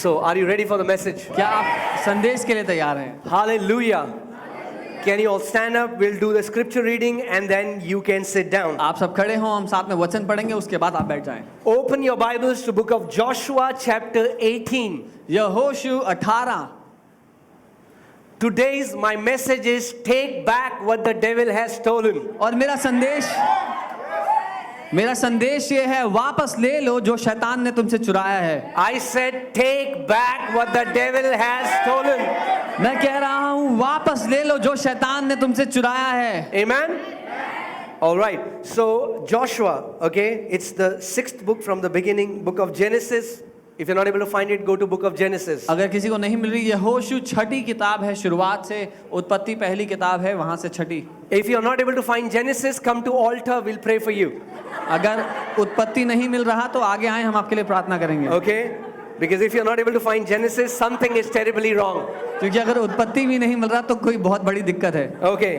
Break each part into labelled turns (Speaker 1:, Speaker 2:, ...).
Speaker 1: So, are you ready for the message?
Speaker 2: क्या आप संदेश के लिए तैयार हैं?
Speaker 1: Hallelujah. Can you all stand up? We'll do the scripture reading and then you can sit down.
Speaker 2: आप सब खड़े हों, हम साथ में वचन पढ़ेंगे, उसके बाद आप बैठ जाएं।
Speaker 1: Open your Bibles to book of Joshua chapter 18.
Speaker 2: यहोशू 18।
Speaker 1: Today's my message is take back what the devil has stolen.
Speaker 2: और मेरा संदेश ये है, वापस ले लो जो शैतान ने तुमसे चुराया है।
Speaker 1: I said take back what the devil has stolen.
Speaker 2: मैं कह रहा हूँ वापस ले लो जो शैतान ने तुमसे चुराया है।
Speaker 1: Amen? All right. So Joshua, okay, it's the 6th book from the beginning, book of Genesis. If you're not able to find it, go to book of Genesis.
Speaker 2: अगर किसी को नहीं मिल रही, यहोशू 6ठी किताब है, शुरुआत से उत्पत्ति पहली किताब है, वहां से 6ठी।
Speaker 1: If you're not able to find Genesis, come to altar, we'll pray for you.
Speaker 2: अगर उत्पत्ति नहीं मिल रहा तो आगे आए, हम आपके लिए प्रार्थना करेंगे।
Speaker 1: Okay? Because if you're not able to find Genesis, something is terribly wrong.
Speaker 2: क्योंकि अगर उत्पत्ति भी नहीं मिल रहा तो कोई बहुत बड़ी दिक्कत है।
Speaker 1: Okay.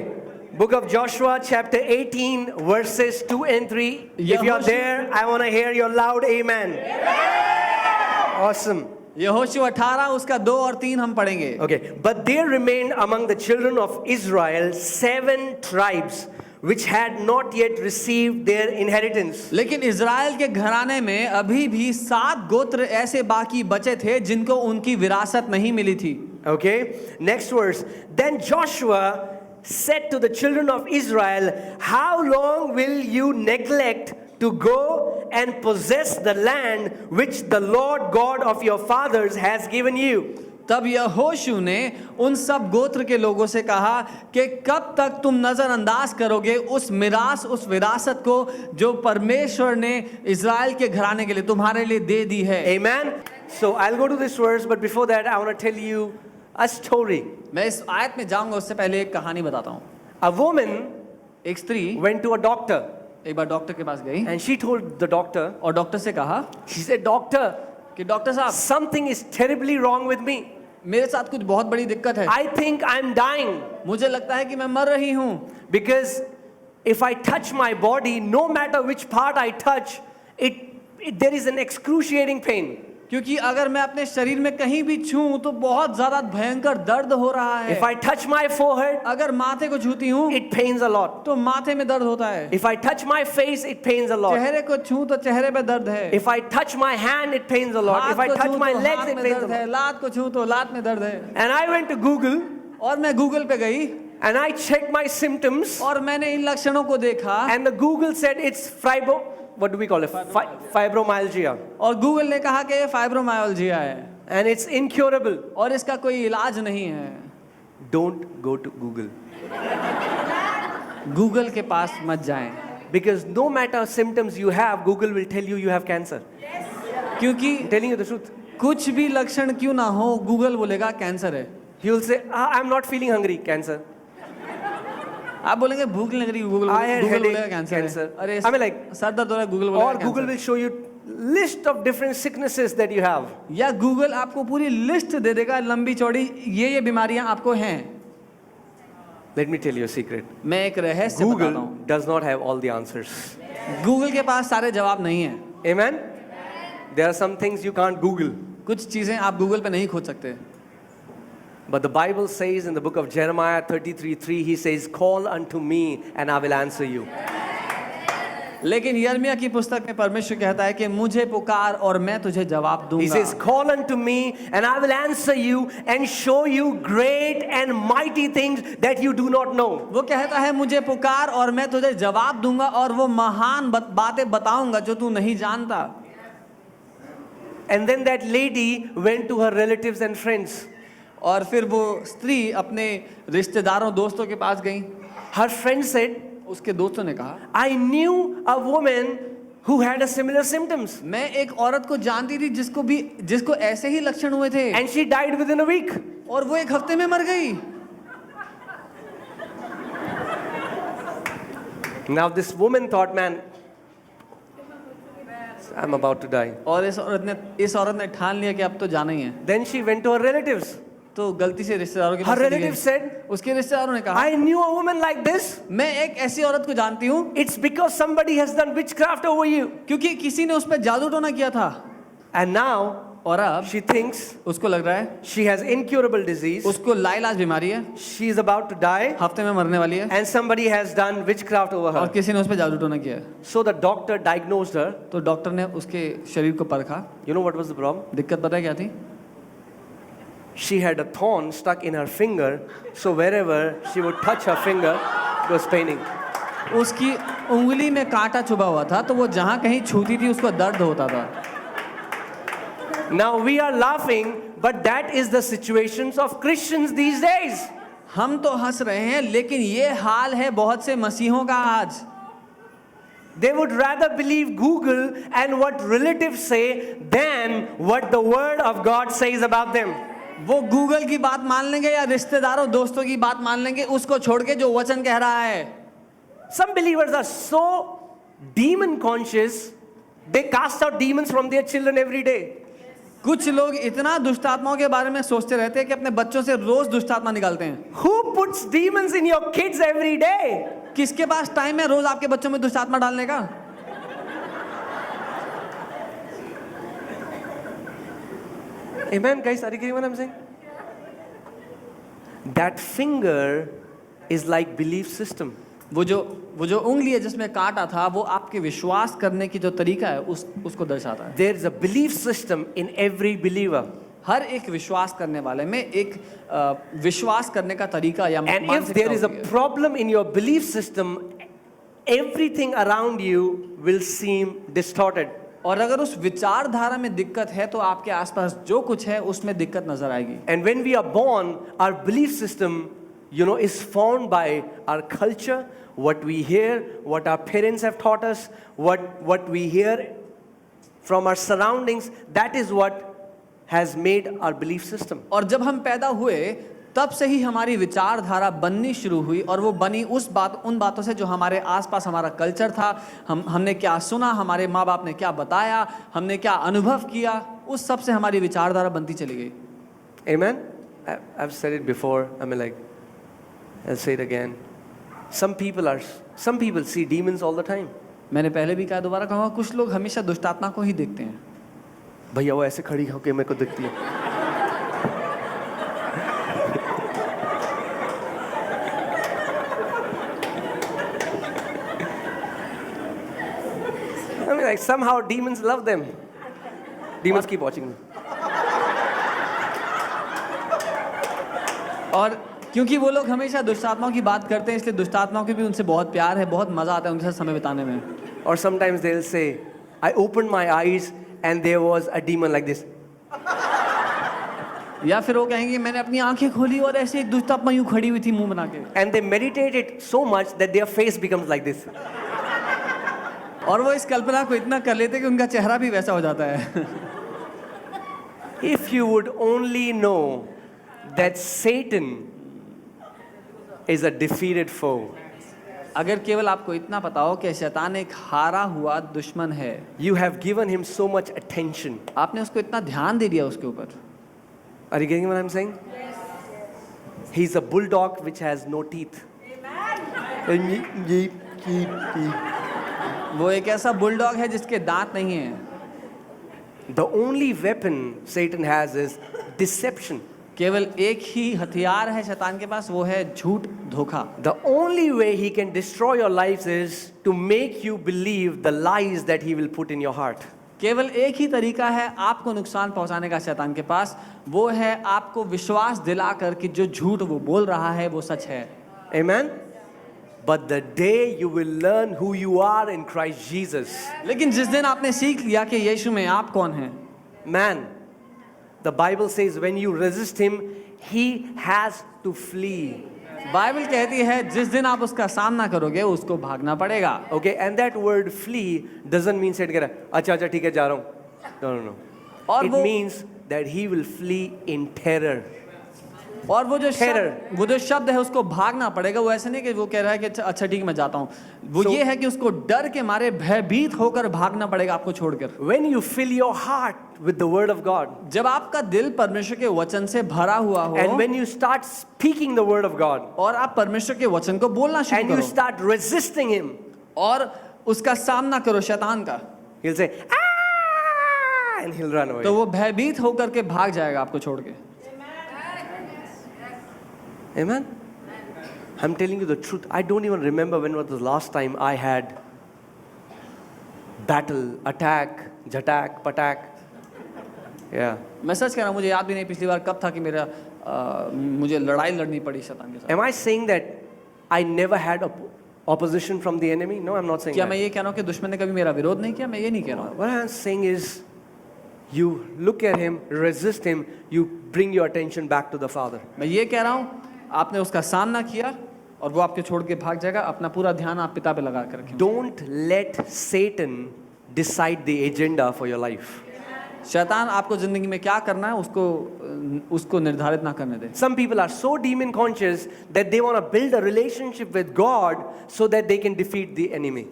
Speaker 1: Book of Joshua chapter 18 verses 2 and 3. If you're there, I want to hear your loud amen. Awesome.
Speaker 2: यहोशू 18 उसका 2 और 3 हम पढ़ेंगे।
Speaker 1: Okay. But there remained among the children of Israel 7 tribes which had not yet received their inheritance.
Speaker 2: लेकिन Israel के घराने में अभी भी 7 गोत्र ऐसे बाकी बचे थे जिनको उनकी विरासत नहीं मिली थी।
Speaker 1: Okay. Next verse. Then Joshua said to the children of Israel, how long will you neglect to go and possess the land which the Lord God of your fathers has given you?
Speaker 2: तब यहोशू ने उन सब गोत्र के लोगों से कहा कि कब तक तुम नजरअंदाज करोगे उस मिरास, उस विरासत को जो परमेश्वर ने इज़राइल के घराने के लिए तुम्हारे लिए दे दी है।
Speaker 1: Amen. So I'll go to this verse, but before that I want to tell you a story.
Speaker 2: मैं इस आयत में जाऊंगा, उससे पहले एक कहानी बताता हूँ।
Speaker 1: A woman
Speaker 2: एक स्त्री
Speaker 1: went to a doctor
Speaker 2: एक बार डॉक्टर के पास गई
Speaker 1: and she told the doctor,
Speaker 2: और डॉक्टर से कहा
Speaker 1: she said, doctor,
Speaker 2: कि डॉक्टर साहब,
Speaker 1: something is terribly wrong with me.
Speaker 2: मेरे साथ कुछ बहुत बड़ी दिक्कत है।
Speaker 1: I think I'm dying.
Speaker 2: मुझे लगता है कि मैं मर रही हूँ।
Speaker 1: Because if I touch my body, no matter which part I touch, there is an excruciating pain.
Speaker 2: क्योंकि अगर मैं अपने शरीर में कहीं भी छूं तो बहुत ज्यादा भयंकर दर्द हो रहा है।
Speaker 1: If I touch my forehead,
Speaker 2: अगर माथे को छूती हूँ
Speaker 1: it pains a lot.
Speaker 2: तो माथे में दर्द होता है।
Speaker 1: If I touch my face, it pains a lot.
Speaker 2: चेहरे को छूं तो चेहरे पे दर्द है।
Speaker 1: If I touch my hand, it pains a lot. If I touch my legs, it pains a lot.
Speaker 2: लात को छूं तो लात में दर्द है।
Speaker 1: And I went to Google
Speaker 2: और मैं गूगल पे गई
Speaker 1: and I checked my symptoms.
Speaker 2: और मैंने इन लक्षणों को देखा
Speaker 1: And the Google said it's what do we call it? Fibromyalgia.
Speaker 2: और गूगल ने कहा कि ये फाइब्रोमाइल्जिया है
Speaker 1: And it's incurable.
Speaker 2: और इसका कोई इलाज नहीं है।
Speaker 1: Don't go to Google.
Speaker 2: Google के पास मत जाएं,
Speaker 1: Because no matter symptoms you have, Google will tell you have cancer.
Speaker 2: क्योंकि
Speaker 1: I'm telling you the truth.
Speaker 2: कुछ भी लक्षण क्यों ना हो, गूगल बोलेगा कैंसर है।
Speaker 1: He will say, I'm not feeling hungry, cancer.
Speaker 2: आप बोलेंगे भूख नहीं लग रही, गूगल
Speaker 1: I had
Speaker 2: बोलेगा
Speaker 1: headache,
Speaker 2: कैंसर
Speaker 1: cancer.
Speaker 2: है। अरे
Speaker 1: I mean like,
Speaker 2: सर दर्द हो रहा है, गूगल बोलेगा
Speaker 1: or Google will show you list of different sicknesses that you have.
Speaker 2: या गूगल आपको पूरी लिस्ट दे देगा लंबी चौड़ी, ये बीमारियां आपको हैं।
Speaker 1: Let me tell you a secret.
Speaker 2: मैं एक रहस्य बताता
Speaker 1: Google
Speaker 2: हूँ।
Speaker 1: does not have all the answers.
Speaker 2: Google के पास सारे जवाब नहीं है।
Speaker 1: Amen? There are some things you can't Google.
Speaker 2: कुछ चीजें आप गूगल पे नहीं खोज सकते।
Speaker 1: But the Bible says in the book of Jeremiah 33:3, he says, call unto me and I will answer you.
Speaker 2: लेकिन यिर्मयाह की पुस्तक में परमेश्वर कहता है कि मुझे पुकार और मैं तुझे जवाब दूंगा।
Speaker 1: He says, call unto me and I will answer you and show you great and mighty things that you do not know.
Speaker 2: वो कहता है मुझे पुकार और मैं तुझे जवाब दूंगा और वो महान बातें बताऊंगा जो तू नहीं जानता।
Speaker 1: And then that lady went to her relatives and friends.
Speaker 2: और फिर वो स्त्री अपने रिश्तेदारों दोस्तों के पास गई।
Speaker 1: Her friend said,
Speaker 2: उसके दोस्तों ने कहा,
Speaker 1: I knew a woman who had a similar symptoms.
Speaker 2: मैं एक औरत को जानती थी जिसको ऐसे ही लक्षण हुए थे
Speaker 1: And she died within a week.
Speaker 2: और वो एक हफ्ते में मर गई।
Speaker 1: Now this woman thought, man, I'm about to die.
Speaker 2: और इस औरत ने ठान लिया कि अब तो जाना ही है।
Speaker 1: Then she went to her relatives.
Speaker 2: तो गलती से रिश्तेदारों के
Speaker 1: Her
Speaker 2: पास चली
Speaker 1: relatives
Speaker 2: गई।
Speaker 1: said,
Speaker 2: उसके रिश्तेदारों ने कहा,
Speaker 1: I knew a woman like this.
Speaker 2: मैं एक ऐसी औरत को जानती हूँ
Speaker 1: It's because somebody has done witchcraft over you.
Speaker 2: क्योंकि किसी ने उस पर जादू टोना किया था।
Speaker 1: And now
Speaker 2: और अब
Speaker 1: she thinks
Speaker 2: उसको लग रहा है
Speaker 1: she has incurable disease,
Speaker 2: उसको लाइलाज बीमारी है,
Speaker 1: she is about to die,
Speaker 2: हफ्ते में मरने वाली है,
Speaker 1: and somebody has done witchcraft over
Speaker 2: और
Speaker 1: her.
Speaker 2: किसी ने उस पर जादू टोना किया है।
Speaker 1: So the doctor diagnosed her.
Speaker 2: तो डॉक्टर ने उसके शरीर को परखा।
Speaker 1: You know what was the problem?
Speaker 2: दिक्कत पता है क्या थी?
Speaker 1: She had a thorn stuck in her finger, so wherever she would touch her finger, it was paining.
Speaker 2: उसकी उंगली में कांटा चुभा हुआ था, तो वो जहाँ कहीं छूती थी उसको दर्द होता था।
Speaker 1: Now we are laughing, but that is the situations of Christians these days.
Speaker 2: हम तो हंस रहे हैं, लेकिन ये हाल है बहुत से मसीहों का आज।
Speaker 1: They would rather believe Google and what relatives say than what the word of God says about them.
Speaker 2: वो गूगल की बात मान लेंगे या रिश्तेदारों दोस्तों की बात मान लेंगे, उसको छोड़ के जो वचन कह रहा है।
Speaker 1: Some believers are so demon conscious, they cast out demons from their children every day.
Speaker 2: कुछ लोग इतना दुष्ट आत्माओं के बारे में सोचते रहते हैं कि अपने बच्चों से रोज दुष्ट आत्मा निकालते हैं।
Speaker 1: Who puts demons in your kids every day?
Speaker 2: किसके पास टाइम है रोज आपके बच्चों में दुष्ट आत्मा डालने का?
Speaker 1: Amen, guys. Are you getting what I'm saying? That finger is like belief system.
Speaker 2: वो जो उंगली है जिसमें कांटा था, वो आपके विश्वास करने की जो तरीका है उसको दर्शाता है।
Speaker 1: There is a belief system in every believer.
Speaker 2: हर एक विश्वास करने वाले में एक विश्वास करने का तरीका या
Speaker 1: And if
Speaker 2: मानसिकता
Speaker 1: there is a
Speaker 2: होती है।
Speaker 1: problem in your belief system, everything around you will seem distorted.
Speaker 2: और अगर उस विचारधारा में दिक्कत है तो आपके आसपास जो कुछ है उसमें दिक्कत नजर आएगी।
Speaker 1: And when we are born, our belief system, is formed by our culture, what we hear, what our parents have taught us, what we hear from our surroundings. That is what has made our belief system.
Speaker 2: और जब हम पैदा हुए तब से ही हमारी विचारधारा बननी शुरू हुई, और वो बनी उन बातों से जो हमारे आसपास हमारा कल्चर था, हमने क्या सुना, हमारे माँ बाप ने क्या बताया, हमने क्या अनुभव किया, उस सब से हमारी विचारधारा बनती चली गई।
Speaker 1: Amen? I've said it before. I'll say it again. Some people see demons all the time.
Speaker 2: मैंने पहले भी कहा, दोबारा कहूँगा, कुछ लोग हमेशा दुष्ट आत्मा को ही देखते हैं।
Speaker 1: भैया वो ऐसे खड़ी होके मेरे को दिखती है। Like somehow demons love them. Demons keep watching me.
Speaker 2: और क्योंकि वो लोग हमेशा दुष्ट आत्माओं की बात करते हैं, इसलिए दुष्ट आत्माओं के भी उनसे बहुत प्यार है, बहुत मजा आता है उनके साथ समय बिताने में।
Speaker 1: Or sometimes they'll say, I opened my eyes and there was a demon like this.
Speaker 2: या फिर वो कहेंगे मैंने अपनी आंखें खोली और ऐसे एक दुष्ट आत्मा यूं खड़ी हुई थी मुंह बना के।
Speaker 1: And they meditate it so much that their face becomes like this.
Speaker 2: और वो इस कल्पना को इतना कर लेते हैं कि उनका चेहरा भी वैसा हो जाता है।
Speaker 1: If you would only know that Satan is a defeated foe.
Speaker 2: अगर केवल आपको इतना पता हो कि शैतान एक हारा हुआ दुश्मन है,
Speaker 1: You have given him so much attention.
Speaker 2: आपने उसको इतना ध्यान दे दिया उसके ऊपर।
Speaker 1: Are you getting what I'm saying? He's a bulldog which has no teeth.
Speaker 2: वो एक ऐसा बुलडॉग है जिसके दांत नहीं हैं।
Speaker 1: The only weapon Satan has is deception.
Speaker 2: केवल एक ही हथियार है शैतान के पास, वो है झूठ, धोखा।
Speaker 1: The only way he can destroy your lives is to make you believe the lies that he will put in your heart.
Speaker 2: केवल एक ही तरीका है आपको नुकसान पहुंचाने का शैतान के पास, वो है आपको विश्वास दिलाकर कि जो झूठ वो बोल रहा है वो सच है।
Speaker 1: Amen? But the day you will learn who you are in Christ Jesus,
Speaker 2: लेकिन जिस दिन आपने सीख लिया कि यीशु में आप कौन हैं,
Speaker 1: man, the Bible says when you resist him, he has to flee.
Speaker 2: Bible कहती है जिस दिन आप उसका सामना करोगे उसको भागना पड़ेगा।
Speaker 1: Okay, and that word flee doesn't mean say अच्छा ठीक है जा रहा हूँ. No.
Speaker 2: और
Speaker 1: It means that he will flee in terror.
Speaker 2: और वो जो शब्द है उसको भागना पड़ेगा, वो ऐसे नहीं कि वो कह रहा है कि अच्छा ठीक मैं जाता हूँ, वो ये है कि उसको डर के मारे भयभीत होकर भागना पड़ेगा आपको छोड़कर।
Speaker 1: When you fill your heart with the word of God,
Speaker 2: जब आपका दिल परमेश्वर के वचन से भरा हुआ हो,
Speaker 1: and when you start speaking the word of God,
Speaker 2: और आप परमेश्वर के वचन को बोलना शुरू
Speaker 1: and you
Speaker 2: करो,
Speaker 1: start resisting him,
Speaker 2: और उसका सामना करो शैतान का,
Speaker 1: he'll say, ah, and he'll run away.
Speaker 2: तो वो भयभीत होकर के भाग जाएगा आपको छोड़ के।
Speaker 1: Amen? I'm telling you the truth. I don't even remember when was the last time I had battle, attack, jatak, patak. Yeah.
Speaker 2: मैं सच कह रहा हूँ, मुझे याद भी नहीं पिछली बार कब था कि मुझे लड़ाई लड़नी पड़ी शैतान के साथ।
Speaker 1: Am I saying that I never had opposition from the enemy? No, I'm not saying
Speaker 2: क्या
Speaker 1: that.
Speaker 2: मैं ये कह रहा हूँ कि दुश्मन ने कभी मेरा विरोध नहीं किया? मैं ये नहीं कह रहा हूँ।
Speaker 1: What I'm saying is, you look at him, resist him, you bring your attention back to the Father.
Speaker 2: मैं ये कह रहा हूँ, आपने उसका सामना किया और वो आपके छोड़ के भाग जाएगा। अपना पूरा ध्यान आप पिता पे लगा कर रखें।
Speaker 1: Don't let Satan decide the agenda for your life.
Speaker 2: शैतान आपको जिंदगी में क्या करना है उसको निर्धारित ना करने दे।
Speaker 1: Some people are so demon conscious that they want to build a relationship with God so that they can defeat the enemy.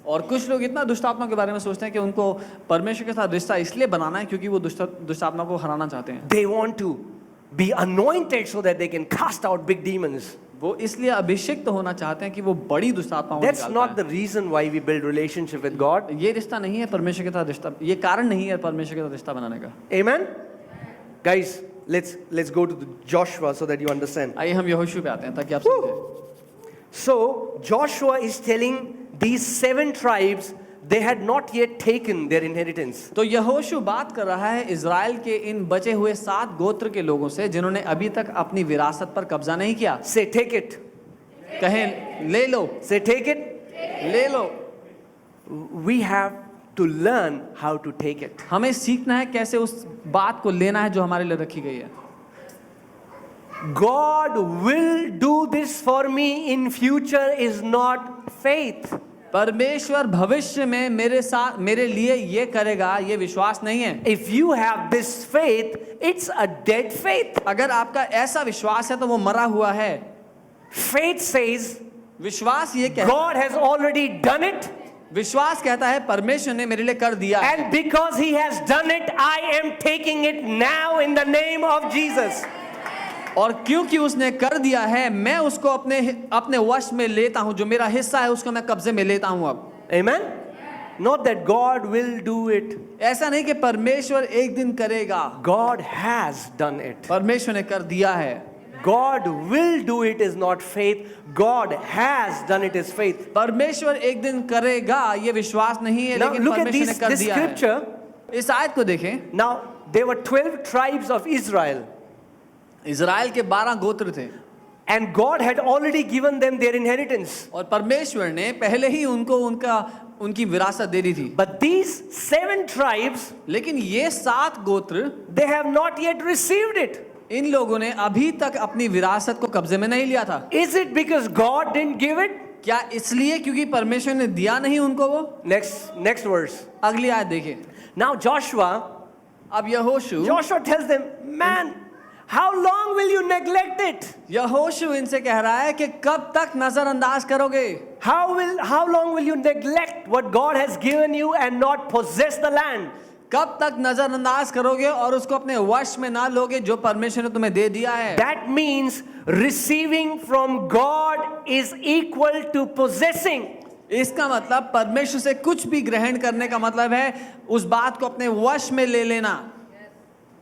Speaker 2: और कुछ लोग इतना दुष्ट आत्मा के बारे में सोचते हैं कि उनको परमेश्वर के साथ रिश्ता इसलिए बनाना है क्योंकि वो दुष्ट आत्मा को हराना चाहते हैं।
Speaker 1: They want to be anointed so that they can cast out big demons.
Speaker 2: वो इसलिए अभिषिक्त होना चाहते हैं कि वो बड़ी दुष्ट आत्माओं को
Speaker 1: That's
Speaker 2: निकाल
Speaker 1: not
Speaker 2: पाएं।
Speaker 1: the reason why we build relationship with God.
Speaker 2: ये रिश्ता नहीं है परमेश्वर के साथ रिश्ता, ये कारण नहीं है परमेश्वर के साथ रिश्ता बनाने का।
Speaker 1: Amen? Guys, let's go to the Joshua so that you understand.
Speaker 2: आइए हम यहोशू पे आते हैं ताकि आप समझें।
Speaker 1: So Joshua is telling these 7 tribes they had not yet taken their inheritance.
Speaker 2: तो यहोशू बात कर रहा है इज़राइल के इन बचे हुए 7 गोत्र के लोगों से जिन्होंने अभी तक अपनी विरासत पर कब्जा नहीं किया।
Speaker 1: Say, take it.
Speaker 2: कहें ले लो,
Speaker 1: Say, take it.
Speaker 2: ले लो।
Speaker 1: We have to learn how to take it.
Speaker 2: हमें सीखना है कैसे उस बात को लेना है जो हमारे लिए रखी गई है।
Speaker 1: God will do this for me in future is not faith.
Speaker 2: परमेश्वर भविष्य में मेरे लिए ये करेगा, ये विश्वास नहीं है।
Speaker 1: If you have this faith, it's a dead faith.
Speaker 2: अगर आपका ऐसा विश्वास है तो वो मरा हुआ है।
Speaker 1: Faith says
Speaker 2: विश्वास ये कहता
Speaker 1: God has already done it,
Speaker 2: विश्वास कहता है परमेश्वर ने मेरे लिए कर दिया है।
Speaker 1: and because He has done it, I am taking it now in the name of Jesus.
Speaker 2: और क्योंकि उसने कर दिया है मैं उसको अपने वश में लेता हूं, जो मेरा हिस्सा है उसको मैं कब्जे में लेता हूं अब।
Speaker 1: Amen? Not that God will do it.
Speaker 2: ऐसा नहीं कि परमेश्वर एक दिन करेगा,
Speaker 1: God has done it.
Speaker 2: परमेश्वर ने कर दिया है।
Speaker 1: God will do it is not faith. God has done it is faith.
Speaker 2: परमेश्वर एक दिन करेगा ये विश्वास नहीं है,
Speaker 1: Now
Speaker 2: लेकिन
Speaker 1: look at
Speaker 2: परमेश्वर ने कर
Speaker 1: this
Speaker 2: दिया है।
Speaker 1: scripture.
Speaker 2: इस आयत को देखें।
Speaker 1: Now there were 12 tribes of Israel,
Speaker 2: Israel के 12 गोत्र थे
Speaker 1: and God had already given them their inheritance.
Speaker 2: और परमेश्वर ने पहले ही उनको उनकी विरासत दे दी थी।
Speaker 1: But these 7 tribes,
Speaker 2: लेकिन ये 7 गोत्र,
Speaker 1: they have not yet received it.
Speaker 2: इन लोगों ने अभी तक अपनी विरासत को कब्जे में नहीं लिया था।
Speaker 1: Is it because God didn't give it?
Speaker 2: क्या इसलिए क्योंकि परमेश्वर ने दिया नहीं उनको वो?
Speaker 1: Next verse.
Speaker 2: अगली आयत देखिए।
Speaker 1: Now Joshua
Speaker 2: अब
Speaker 1: tells them, man, how long will you neglect it?
Speaker 2: यहोशू इनसे कह रहा है कि कब तक नजरअंदाज करोगे?
Speaker 1: How long will you neglect what God has given you and not possess the land?
Speaker 2: कब तक नजरअंदाज करोगे और उसको अपने वश में ना लोगे जो परमेश्वर ने तुम्हें दे दिया है?
Speaker 1: That means receiving from God is equal to possessing.
Speaker 2: इसका मतलब परमेश्वर से कुछ भी ग्रहण करने का मतलब है उस बात को अपने वश में ले लेना।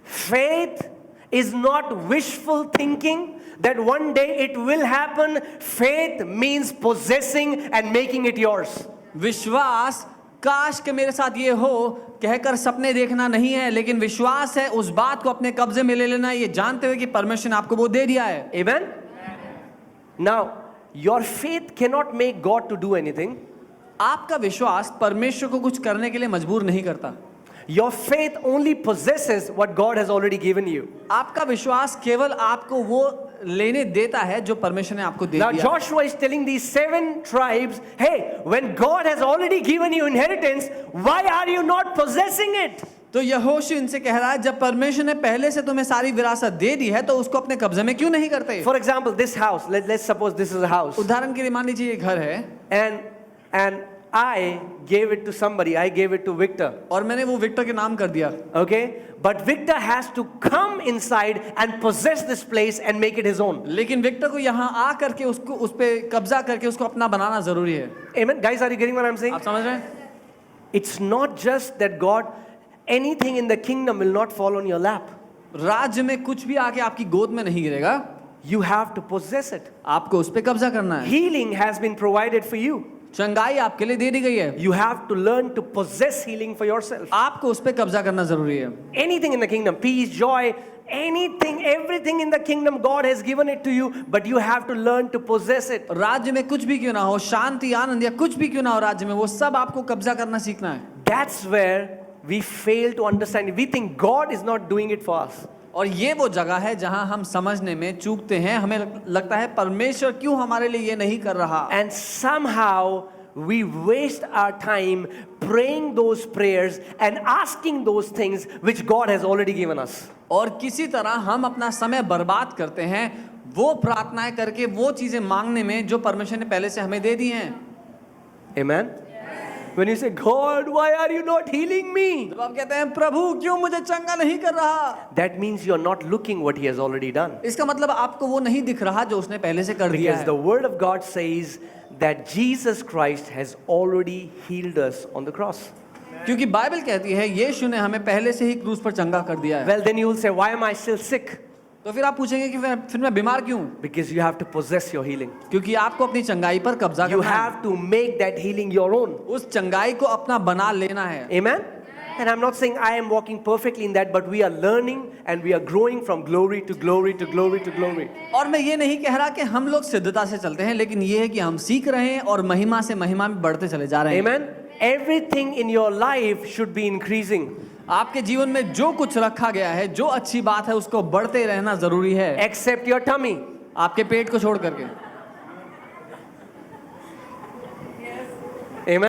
Speaker 1: Faith is not wishful thinking that one day it will happen. Faith means possessing and making it yours.
Speaker 2: विश्वास काश के मेरे साथ ये हो कहकर सपने देखना नहीं है, लेकिन विश्वास है उस बात को अपने कब्जे में ले लेना, ये जानते हुए कि परमेश्वर ने आपको वो दे दिया है।
Speaker 1: Amen? Now, your faith cannot make God to do anything.
Speaker 2: आपका विश्वास परमेश्वर को कुछ करने के लिए मजबूर नहीं करता।
Speaker 1: Your faith only possesses what God has already given you.
Speaker 2: आपका विश्वास केवल आपको वो लेने देता है जो परमेश्वर ने आपको दे
Speaker 1: Now
Speaker 2: दिया।
Speaker 1: Joshua is telling these 7 tribes, hey, when God has already given you inheritance, why are you not possessing it?
Speaker 2: तो यहोशू इनसे कह रहा है जब परमेश्वर ने पहले से तुम्हें सारी विरासत दे दी है तो उसको अपने कब्जे में क्यों नहीं करते?
Speaker 1: For example, this house, let's suppose this is a house.
Speaker 2: उदाहरण के लिए मान लीजिए ये घर है
Speaker 1: And I gave it to somebody. I gave it to Victor.
Speaker 2: और मैंने वो विक्टर के नाम कर दिया।
Speaker 1: Okay? But Victor has to come inside and possess this place and make it his own.
Speaker 2: लेकिन विक्टर को यहाँ आ करके उसको उस पे कब्जा करके उसको अपना बनाना जरूरी है।
Speaker 1: Amen. Guys, are you getting what I'm saying?
Speaker 2: आप समझ रहे हैं?
Speaker 1: It's not just that God anything in the kingdom will not fall on your lap.
Speaker 2: राज्य में कुछ भी आके आपकी गोद में नहीं गिरेगा,
Speaker 1: You have to possess it.
Speaker 2: आपको उस पर कब्जा करना है।
Speaker 1: Healing has been provided for you.
Speaker 2: चंगाई आपके लिए दे दी गई है,
Speaker 1: You have to learn to possess healing for yourself.
Speaker 2: आपको उस पर कब्जा करना जरूरी है।
Speaker 1: Anything in the kingdom, peace, joy, anything, everything in the kingdom, God has given it to you, but you have to learn to possess it.
Speaker 2: राज्य में कुछ भी क्यों ना हो, शांति, आनंद या कुछ भी क्यों ना हो राज्य में, वो सब आपको कब्जा करना सीखना है।
Speaker 1: That's where we fail to understand. We think God is not doing it for us.
Speaker 2: और ये वो जगह है जहां हम समझने में चूकते हैं। हमें लगता है परमेश्वर क्यों हमारे लिए ये नहीं कर रहा,
Speaker 1: And somehow we waste our time praying those prayers and asking those things which God has already given us.
Speaker 2: और किसी तरह हम अपना समय बर्बाद करते हैं वो प्रार्थनाएं करके, वो चीजें मांगने में जो परमेश्वर ने पहले से हमें दे दी हैं।
Speaker 1: Amen? When you say, God, why are you not healing me?
Speaker 2: जब आप कहते हैं प्रभु क्यों मुझे चंगा नहीं कर रहा,
Speaker 1: That means you're not looking what He has already done.
Speaker 2: इसका मतलब आपको वो नहीं दिख रहा जो उसने पहले से कर दिया
Speaker 1: Because
Speaker 2: है।
Speaker 1: the Word of God says that Jesus Christ has already healed us on the cross.
Speaker 2: क्योंकि बाइबल कहती है यीशु ने हमें पहले से ही क्रूस पर चंगा कर दिया है।
Speaker 1: Well, then you will say, why am I still sick?
Speaker 2: तो फिर आप पूछेंगे कि फिर मैं बीमार क्यों?
Speaker 1: Because you have to possess your healing.
Speaker 2: क्योंकि आपको अपनी चंगाई पर कब्जा
Speaker 1: You
Speaker 2: करना है,
Speaker 1: have to make that healing your own.
Speaker 2: उस चंगाई को अपना बना लेना है।
Speaker 1: Amen? And I'm not saying I am walking perfectly in that, but we are learning and we are growing from glory to glory to glory to glory.
Speaker 2: और मैं ये नहीं कह रहा कि हम लोग सिद्धता से चलते हैं, लेकिन ये है कि हम सीख रहे हैं और महिमा से महिमा में बढ़ते चले जा रहे हैं।
Speaker 1: Amen? Everything in your life should be increasing.
Speaker 2: आपके जीवन में जो कुछ रखा गया है, जो अच्छी बात है, उसको बढ़ते रहना जरूरी है,
Speaker 1: Except your tummy.
Speaker 2: आपके पेट को छोड़ करके।
Speaker 1: Amen?